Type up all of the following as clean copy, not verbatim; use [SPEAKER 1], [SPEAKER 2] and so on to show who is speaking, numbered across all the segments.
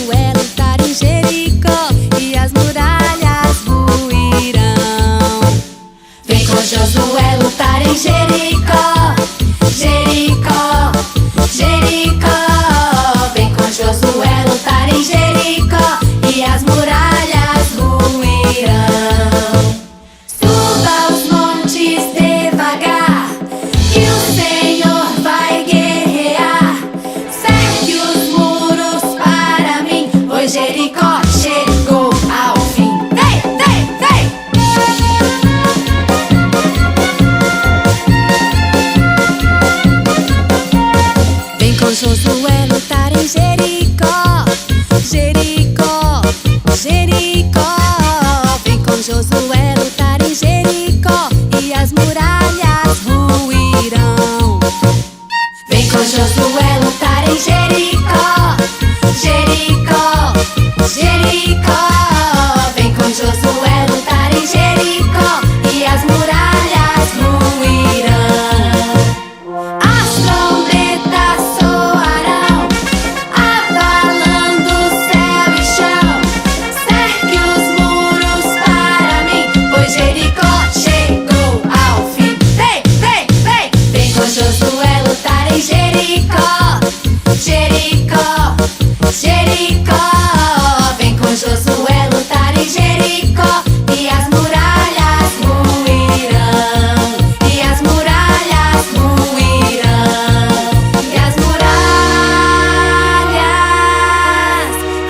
[SPEAKER 1] Josué lutar em Jericó e as muralhas ruirão. Vem com Josué lutar em Jericó, Jericó, Jericó. Vem com Josué lutar em Jericó e as muralhas ruirão. Suba os montes devagar, que o Senhor vai guerrear. Cerque os muros para mim, pois Jericó chegou ao fim. Vem, vem, vem! Vem com Josué lutar em Jericó, Jericó, Jericó. Vem com Josué lutar em Jericó e as muralhas ruirão. Vem com Josué lutar em Jericó, Jericó, Jericó. Vem com Josué lutar em Jericó e as muralhas ruirão. As trombetas soarão, abalando céu e chão. Cerque os muros para mim, pois Jericó chegou ao fim. Vem, vem, vem! Vem com Josué lutar em Jericó, Jericó, Jericó. Vem com Josué lutar em Jericó e as muralhas ruirão. E as muralhas ruirão. E as muralhas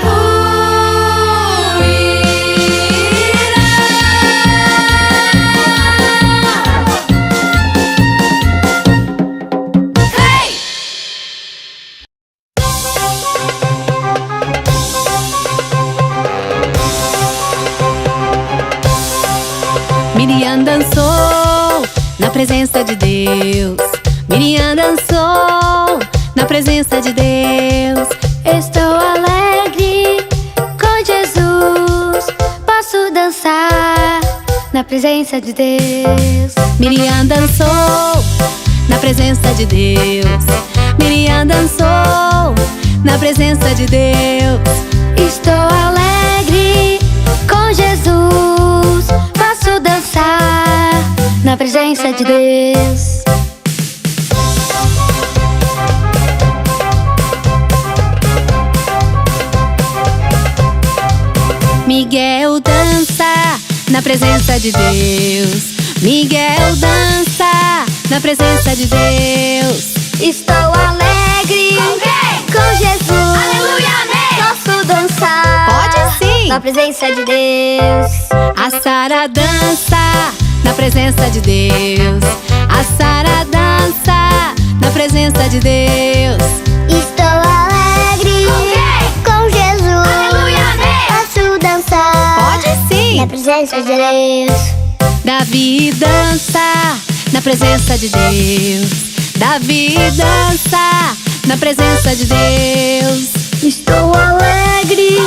[SPEAKER 1] ruirão. Hey! Miriam dançou na presença de Deus. Miriam dançou na presença de Deus.
[SPEAKER 2] Estou alegre com Jesus. Posso dançar na presença de Deus.
[SPEAKER 1] Miriam dançou na presença de Deus. Miriam dançou na presença de Deus.
[SPEAKER 2] Estou alegre com Jesus. Posso dançar na presença de Deus.
[SPEAKER 1] Miguel dança na presença de Deus. Miguel dança na presença de Deus.
[SPEAKER 2] Estou alegre com Jesus.
[SPEAKER 1] Aleluia, amém!
[SPEAKER 2] Posso dançar
[SPEAKER 1] Pode sim!
[SPEAKER 2] na presença de Deus.
[SPEAKER 1] A Sara dança na presença de Deus. A Sara dança na presença de Deus.
[SPEAKER 2] Estou alegre com Jesus.
[SPEAKER 1] Aleluia, amém!
[SPEAKER 2] Posso dançar
[SPEAKER 1] Pode sim!
[SPEAKER 2] na presença de Deus.
[SPEAKER 1] Davi dança na presença de Deus. Davi dança na presença de Deus.
[SPEAKER 2] Estou alegre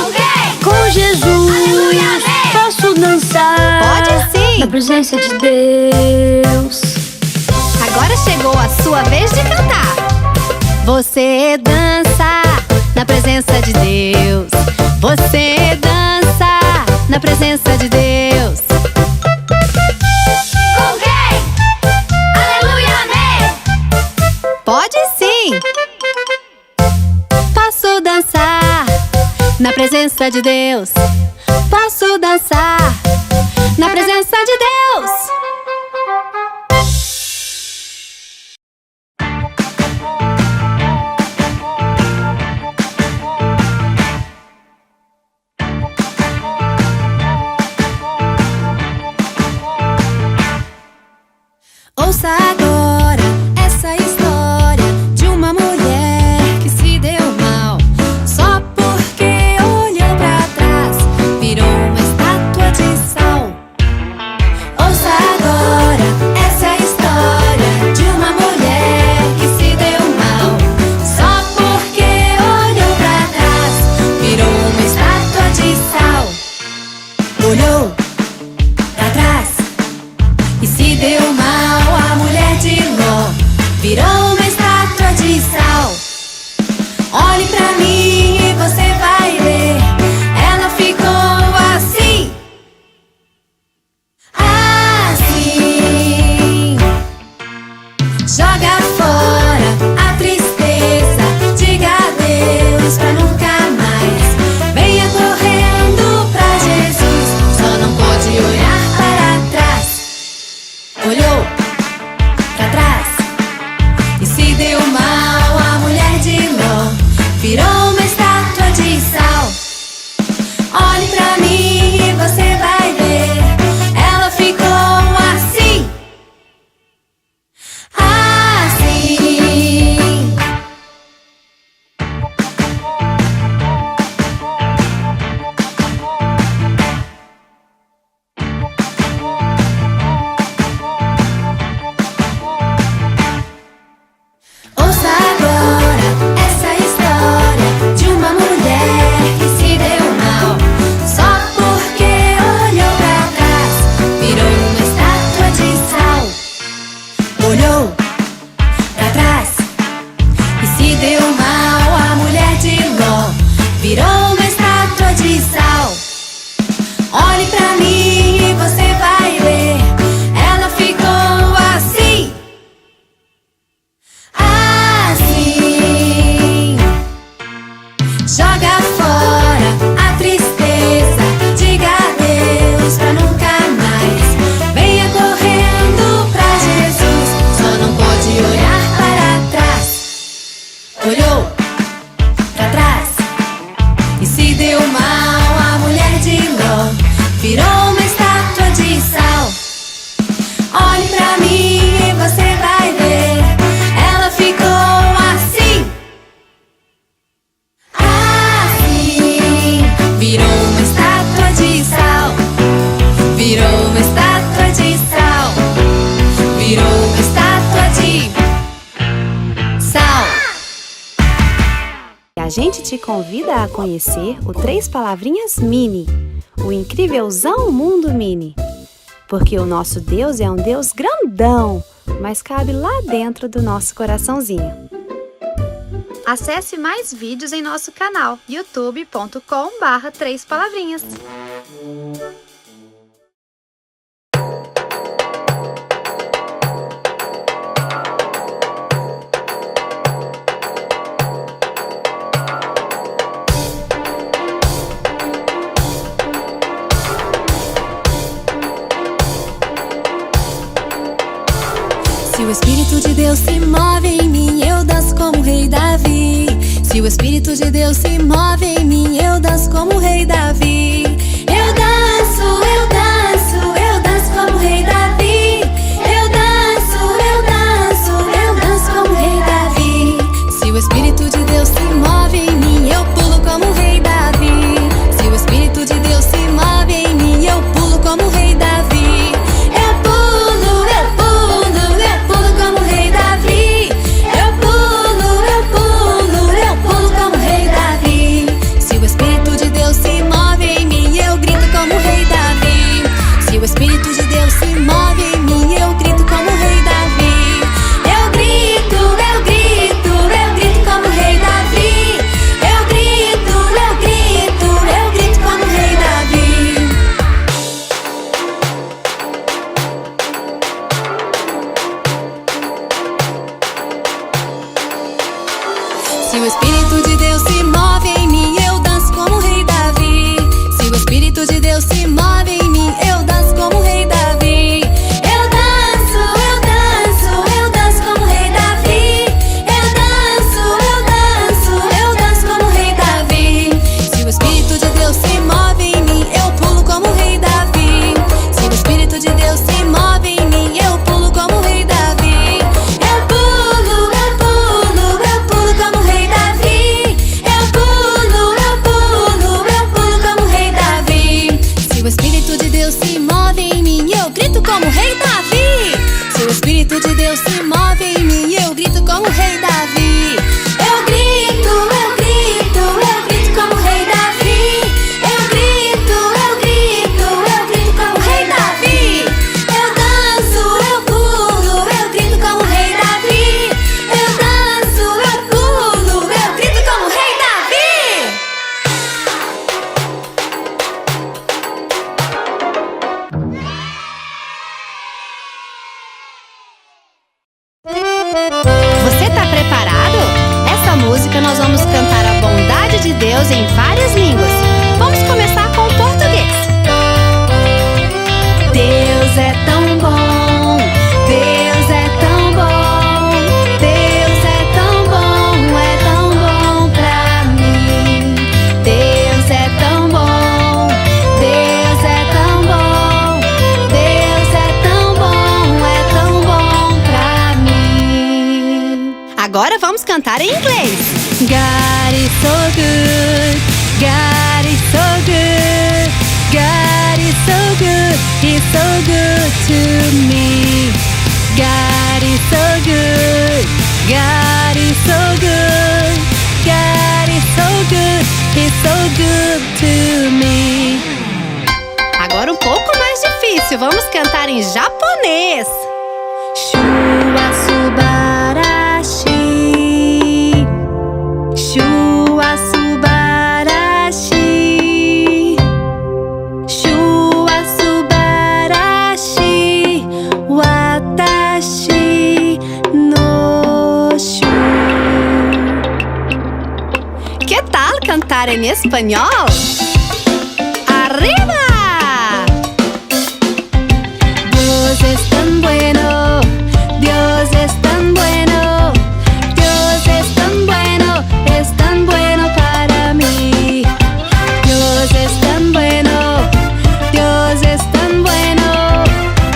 [SPEAKER 2] com Jesus.
[SPEAKER 1] Aleluia, amém!
[SPEAKER 2] Posso dançar
[SPEAKER 1] Pode sim!
[SPEAKER 2] na presença de Deus.
[SPEAKER 1] Agora chegou a sua vez de cantar. Você dança na presença de Deus. Você dança na presença de Deus. Com quem? Aleluia, amém! Pode sim! Posso dançar na presença de Deus. Posso dançar na presença de Deus. Ouça agora essa história de uma mulher que se deu mal só porque olhou pra trás, virou uma estátua de sal. Ouça agora de sal. Olhe pra mim e você vai ver. Ela ficou assim. Assim. Joga fora a tristeza. Diga adeus pra nunca mais. Venha correndo pra Jesus. Só não pode olhar para trás. Olhou pra trás e se deu mal. A mulher de Ló virou uma estátua de sal. Olhe pra mim e você vai ver. Ela ficou assim. Assim. Virou uma estátua de sal. Virou uma estátua de sal. Virou uma estátua de sal.
[SPEAKER 3] A gente te convida a conhecer o 3 Palavrinhas Mini, o incrívelzão mundo mini. Porque o nosso Deus é um Deus grandão, mas cabe lá dentro do nosso coraçãozinho. Acesse mais vídeos em nosso canal youtube.com/3palavrinhas.
[SPEAKER 1] Se o Espírito de Deus se move em mim, eu danço como o rei Davi. Se o Espírito de Deus se move em mim, eu danço como o rei Davi. Eu danço, eu danço, eu danço como o rei Davi. Eu danço, eu danço, eu danço como o rei Davi. Se o Espírito de Deus se move em mim, eu pulo como o rei Davi. Se o Espírito de Deus se move em mim, eu pulo como o rei Davi. Eu pulo, eu pulo, eu pulo como o rei Davi. Eu pulo, eu pulo, eu pulo como o rei Davi. Se o Espírito de Deus se move em mim, eu grito como o rei Davi. Se o Espírito de Deus se move em mim, eu grito como o rei Davi. Eu grito, eu grito, eu grito como o rei Davi. Eu grito, eu grito, eu grito como o rei Davi. Se o Espírito de Deus se move em mim, eu danço como o rei Davi. Se o Espírito de Deus se move em mim, eu danço como o rei Davi. Eu danço, eu danço, eu danço como o rei Davi. Eu danço, eu danço, eu danço como o rei Davi. Se o Espírito de Deus se move em mim, eu pulo como o rei Davi. Se o Espírito de Deus se move em mim, eu pulo como o rei Davi. Eu pulo, eu pulo, eu pulo como o rei Davi. Eu pulo, eu pulo, eu pulo como o rei Davi. Se o Espírito de Deus se move em mim, eu grito como o rei Davi. Se o Espírito de Deus se move em mim, eu grito como o rei Davi. Eu grito, eu grito, eu grito como o rei Davi. Eu grito, eu grito, eu grito como o rei Davi. Eu danço, eu pulo, eu grito como o rei Davi. Eu danço, eu pulo, eu grito como o rei Davi.
[SPEAKER 3] Você tá preparado? Essa música nós vamos cantar a bondade de Deus em várias línguas. Vamos começar com o português. Deus é tão bom, Deus é tão bom, Deus é tão bom pra mim. Deus é tão bom, Deus é tão bom, Deus é tão bom pra mim. Agora vamos cantar em inglês. God is so good, God is so good, God is so good, He's so good to me. God is so good, God is so good, God is so good, He's so good to me. Agora um pouco mais difícil, vamos cantar em japonês. Shua subarashi, Shua subarashi, espanhol. Arriba! Dios es tan bueno, Dios es tan bueno, Dios es tan bueno para mí. Dios es tan bueno, Dios es tan bueno,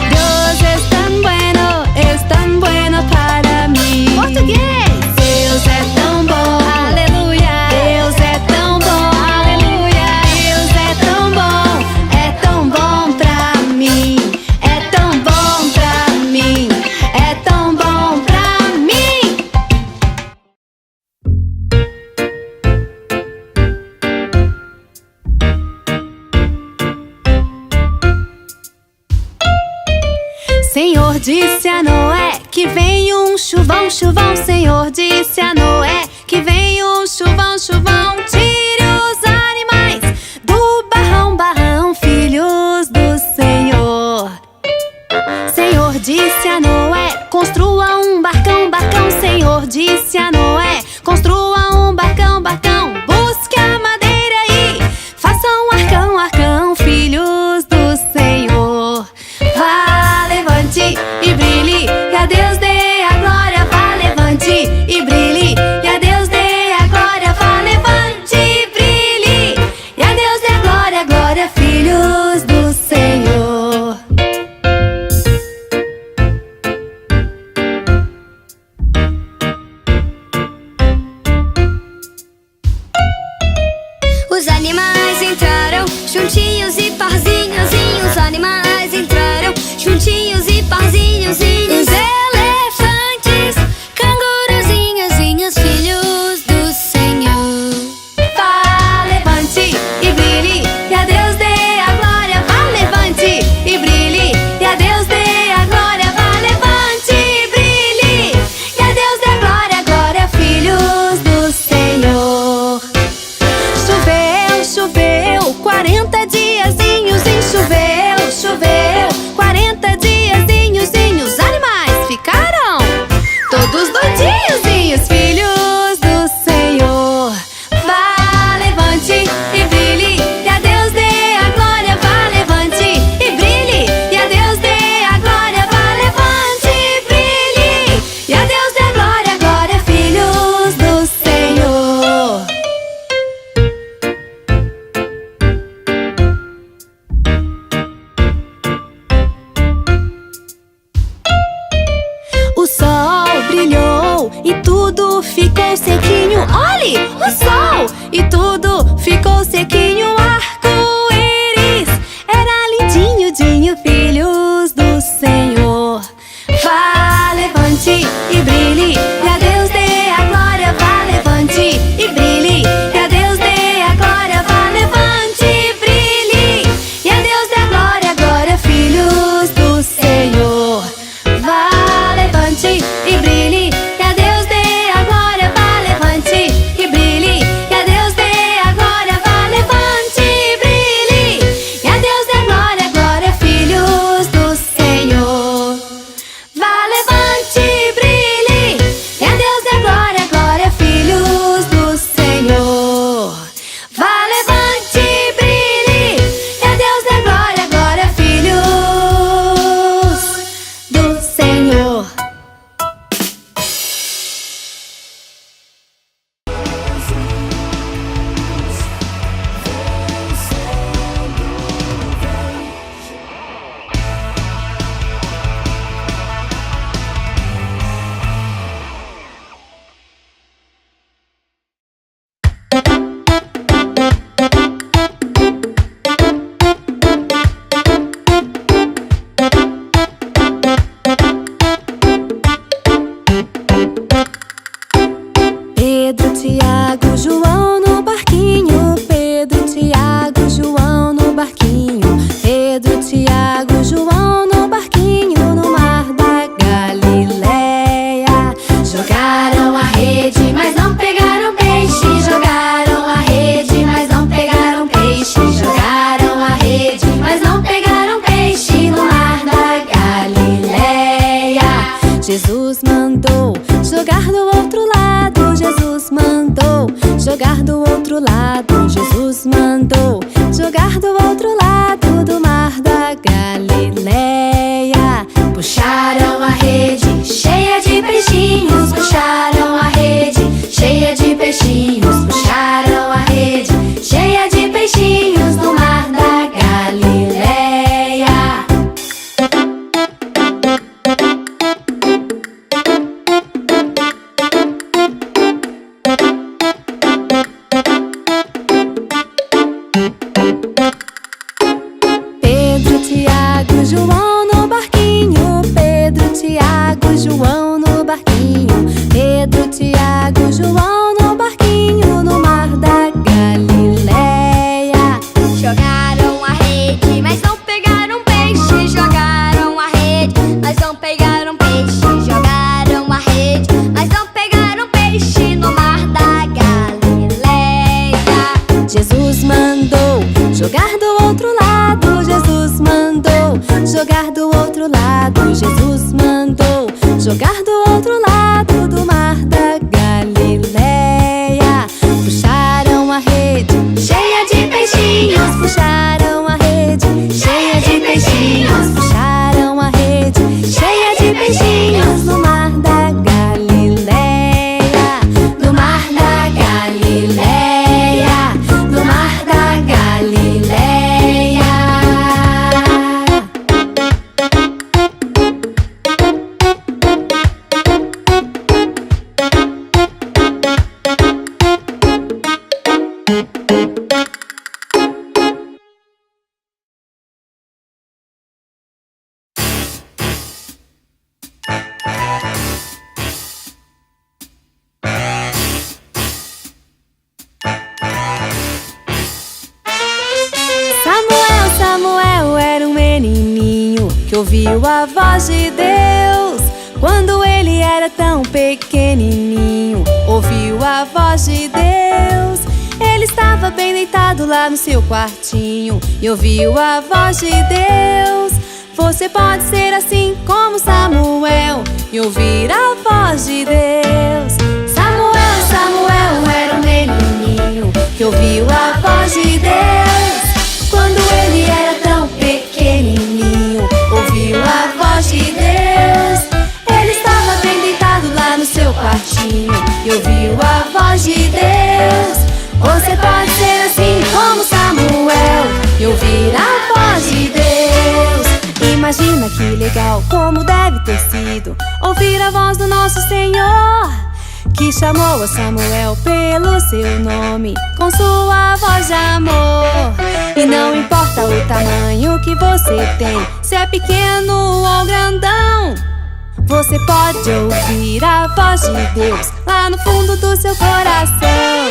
[SPEAKER 3] Dios es tan bueno para mí. Português! Deus é tão bom, aleluia. Deus é tão bom, aleluia. Deus é tão bom pra mim. É tão bom pra mim, é tão bom pra mim. Senhor disse a Noé que vem um chuvão, chuvão. Senhor disse a Noé que vem um chuvão, chuvão. Tire os animais do barrão, barrão, filhos do Senhor. Senhor disse a Noé, construa um barcão, barcão. Senhor disse a Noé, construa um barcão, barcão. Busque a madeira e faça um arcão, arcão, filhos do Senhor. Vá, levante e brilhe, e a Deus dê a glória. Vá, levante e brilhe, e a Deus dê a glória. Vá, levante e brilhe, e a Deus dê a glória, glória, filhos do Senhor.
[SPEAKER 2] Os animais entraram juntinhos e parzinhos. Os animais entraram juntinhos e parzinhos. Os elefantes, canguruzinhos, filhos do Senhor.
[SPEAKER 3] Vá, levante e brilhe, e a Deus dê a glória. Vá, levante e brilhe, e a Deus dê a glória. Vá, levante e brilhe, e a Deus dê a glória, glória, filhos do Senhor. Choveu, choveu, 40 diazinhos. Choveu, choveu, 40 diazinhos. Os animais ficaram todos doidinhos, filhos do Senhor. Vá, levante e brilhe, e a Deus dê a glória. Vá, levante e brilhe, e a Deus dê a glória. Vá, levante e brilhe, e a Deus dê a glória, glória, filhos do Senhor. O sol brilhou e tudo ficou sequinho. Olhe o sol e tudo ficou sequinho. Arco-íris era lindinho, dinho, filhos do Senhor. Vá, levante e brilhe, e a Deus dê a glória. Vá, levante e brilhe, e a Deus dê a glória. Vá, levante e brilhe, e a Deus dê a glória, glória, filhos do Senhor. Vá, levante e brilhe, e a Deus dê a glória. Vá, levante e brilhe, e a Deus dê a glória. Vá, levante mandou jogar do outro lado do mar da Galileia.
[SPEAKER 1] Puxaram a rede cheia de peixinhos, puxaram a rede cheia de peixinhos, puxaram a rede cheia de peixinhos no mar da Galileia.
[SPEAKER 3] Pedro, Tiago, João no barquinho. Pedro, Tiago, João no barquinho. Pedro, Tiago, João no barquinho no mar da Galileia.
[SPEAKER 2] Jogaram a rede, mas não pegaram peixe. Jogaram a rede, mas não pegaram peixe. Jogaram a rede, mas não pegaram peixe no mar da Galileia.
[SPEAKER 3] Jesus mandou jogar do outro lado. Jesus mandou jogar do outro lado. Jesus mandou jogar do outro lado do mar da Galileia. Puxaram a rede
[SPEAKER 1] Cheia de peixinhos,
[SPEAKER 3] puxaram a rede
[SPEAKER 1] cheia de peixinhos,
[SPEAKER 3] puxaram a rede
[SPEAKER 1] cheia de peixinhos
[SPEAKER 3] no mar da Galileia.
[SPEAKER 1] no mar da Galileia, no mar da Galileia.
[SPEAKER 3] Samuel era um menininho que ouviu a voz de Deus. Quando ele era tão pequenininho, ouviu a voz de Deus. Ele estava bem deitado lá no seu quartinho e ouviu a voz de Deus. Você pode ser assim como Samuel e ouvir a voz de Deus. Samuel era um menininho que ouviu a voz de Deus. Quando ele era tão pequenininho, ouviu a voz de Deus. Ele estava bem deitado lá no seu quartinho e ouviu a voz de Deus. Você pode ser assim como Samuel e ouvir a voz de Deus. Imagina que legal, como deve ter sido ouvir a voz do nosso Senhor, que chamou a Samuel pelo seu nome, com sua voz de amor. E não importa o tamanho que você tem, se é pequeno ou grandão, você pode ouvir a voz de Deus lá no fundo do seu coração.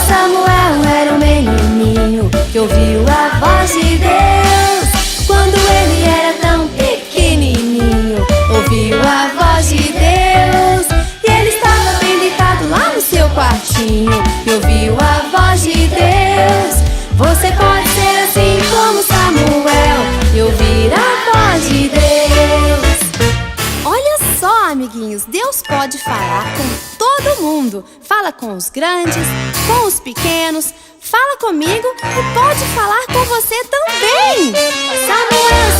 [SPEAKER 3] Samuel era um menininho que ouviu a voz de Deus. Quando ele era tão pequenininho, ouviu a voz de Deus. E ele estava bem deitado lá no seu quartinho e ouviu a voz de Deus. Você pode ser assim como Samuel e ouvir a voz de Deus. Olha só, amiguinhos, Deus pode falar com todo mundo. Fala com os grandes, com os pequenos. Fala comigo e pode falar com você também.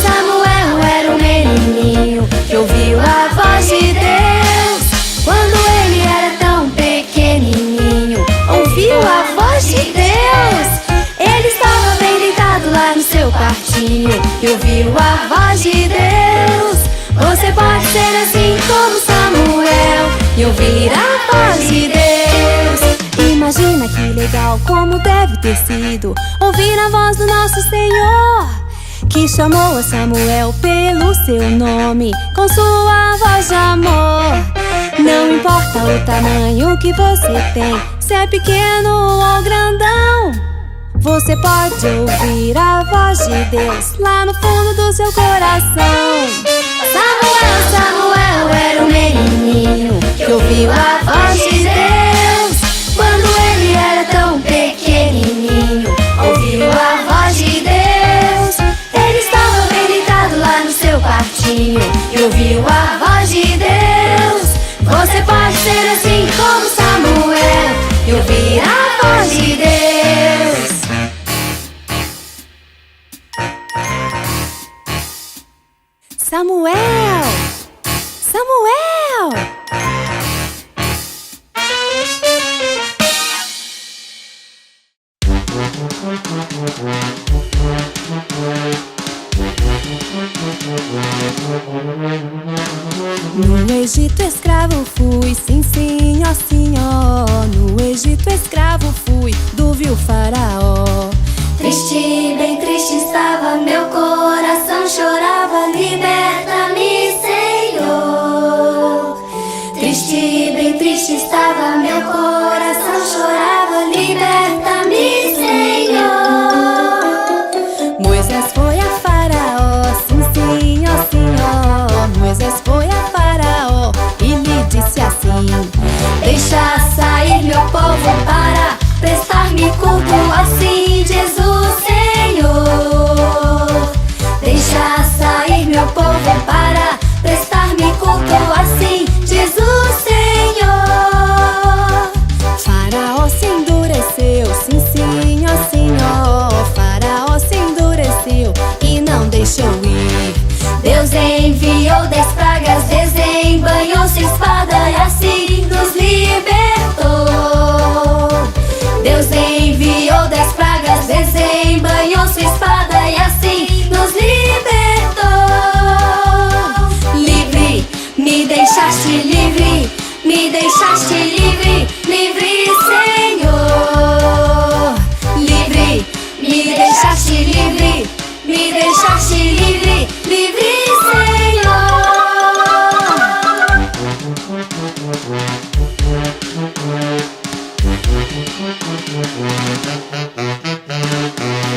[SPEAKER 3] Samuel era um menininho que ouviu a voz de Deus. Quando ele era tão pequenininho, ouviu a voz de Deus. Ele estava bem deitado lá no seu quartinho e ouviu a voz de Deus. Você pode ser assim como Samuel e ouvir a voz de Deus. Imagina que legal, como deve ter sido ouvir a voz do nosso Senhor, que chamou a Samuel pelo seu nome, com sua voz de amor. Não importa o tamanho que você tem, se é pequeno ou grandão, você pode ouvir a voz de Deus lá no fundo do seu coração. Samuel era um menininho que ouviu a voz de Deus. Quando ele era tão pequenininho, ouviu a voz de Deus. Ele estava bem deitado lá no seu quartinho e ouviu a voz de Deus. Você pode ser assim como Samuel e ouvir a voz de Deus. Samuel! Samuel! No Egito escravo fui, sim, sim, ó, sim, ó. No Egito escravo fui, do vil faraó.
[SPEAKER 2] Triste, bem triste estava meu coração, chorava, liberta-me, Senhor. Triste, bem triste estava meu coração, chorava, liberta-me, Senhor.
[SPEAKER 3] Moisés foi a Faraó, sim, sim, ó, sim, ó. Moisés foi a Faraó e lhe disse assim:
[SPEAKER 2] Deixa sair meu povo para prestar-me culto, assim Jesus, Senhor. Deixa sair meu povo para prestar-me culto, assim Jesus, Senhor.
[SPEAKER 3] Faraó se endureceu, sim, sim, ó, sim, ó. Faraó se endureceu e não deixou ir.
[SPEAKER 2] Deus enviou 10 pragas, desembanhou sua espada e assim nos libertou. Deus enviou 10 pragas, desembanhou sua espada e assim nos libertou. Livre, me deixaste livre, me deixaste livre, livre, Senhor. Livre, me deixaste livre, me deixaste livre, livre, Senhor.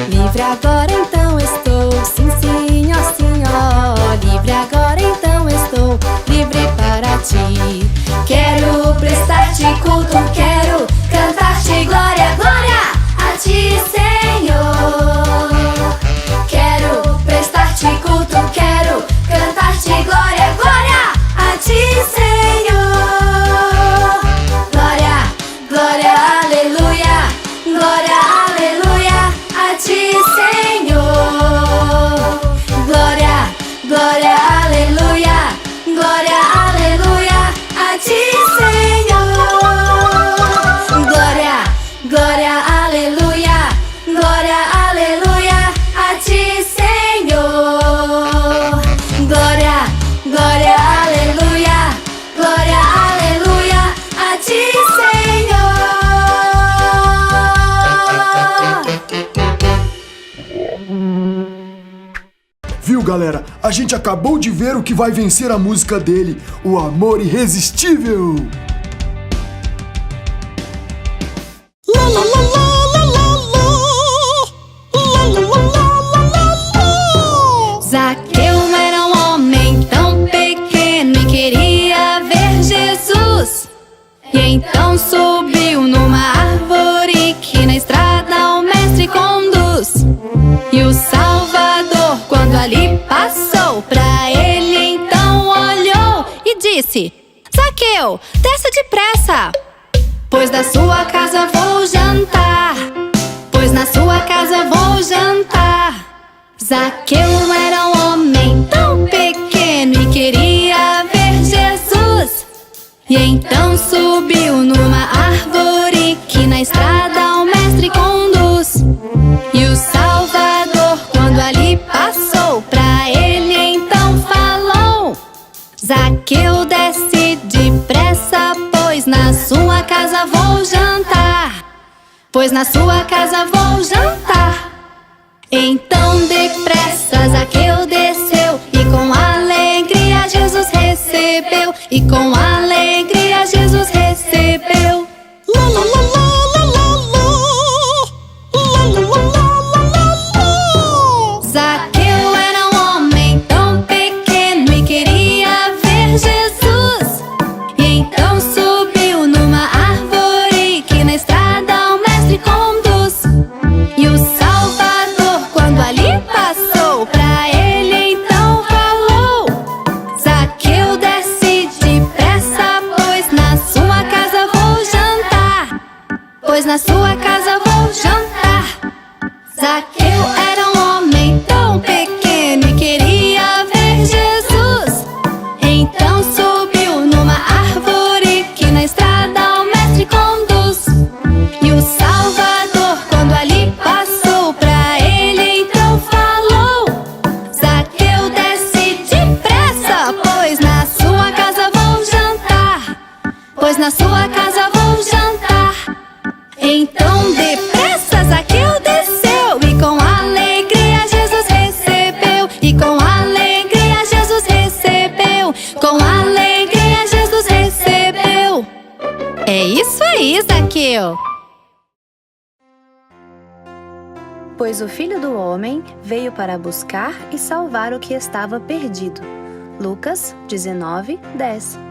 [SPEAKER 3] Livre agora então estou, sim, sim, ó, sim, ó. Livre agora então estou, livre para ti.
[SPEAKER 2] Quero prestar-te culto, quero cantar-te glória, glória a ti, Senhor. Quero prestar-te culto, quero cantar-te glória, glória a ti, Senhor. Glória, glória, aleluia, glória, aleluia a ti, Senhor. Glória, glória, aleluia, glória, aleluia a ti, Senhor. Glória, glória, aleluia, glória, aleluia a ti, Senhor. Glória, glória, aleluia, glória, aleluia a ti, Senhor.
[SPEAKER 4] Viu, galera? A gente acabou de ver o que vai vencer a música dele, o Amor Irresistível.
[SPEAKER 3] Zaqueu era um homem tão pequeno e queria ver Jesus. E então subiu numa árvore que na estrada o mestre conduz. E o Salvador, quando ali passou, pra ele então olhou e disse: Zaqueu, desça depressa, pois da sua casa vou jantar. Pois na sua casa vou jantar. Zaqueu era um homem tão pequeno e queria ver Jesus. E então subiu numa árvore que na estrada o mestre conduz. E o Salvador, quando ali passou, pra ele então falou: Zaqueu, desce depressa, pois na sua casa vou jantar. Pois na sua casa vou jantar. Então depressa Zaqueu desceu e com alegria Jesus recebeu. E com alegria Jesus recebeu. Zaqueu era um homem tão pequeno e queria ver Jesus. E então subiu numa árvore que na estrada o mestre conduz. E o Salvador, quando ali passou, pra ele então falou: Zaqueu, desce depressa, pois na sua casa vou jantar. Pois na sua casa vou jantar. Zaqueu era um homem tão pequeno e queria ver Jesus. Pois o Filho do Homem veio para buscar e salvar o que estava perdido. Lucas 19:10.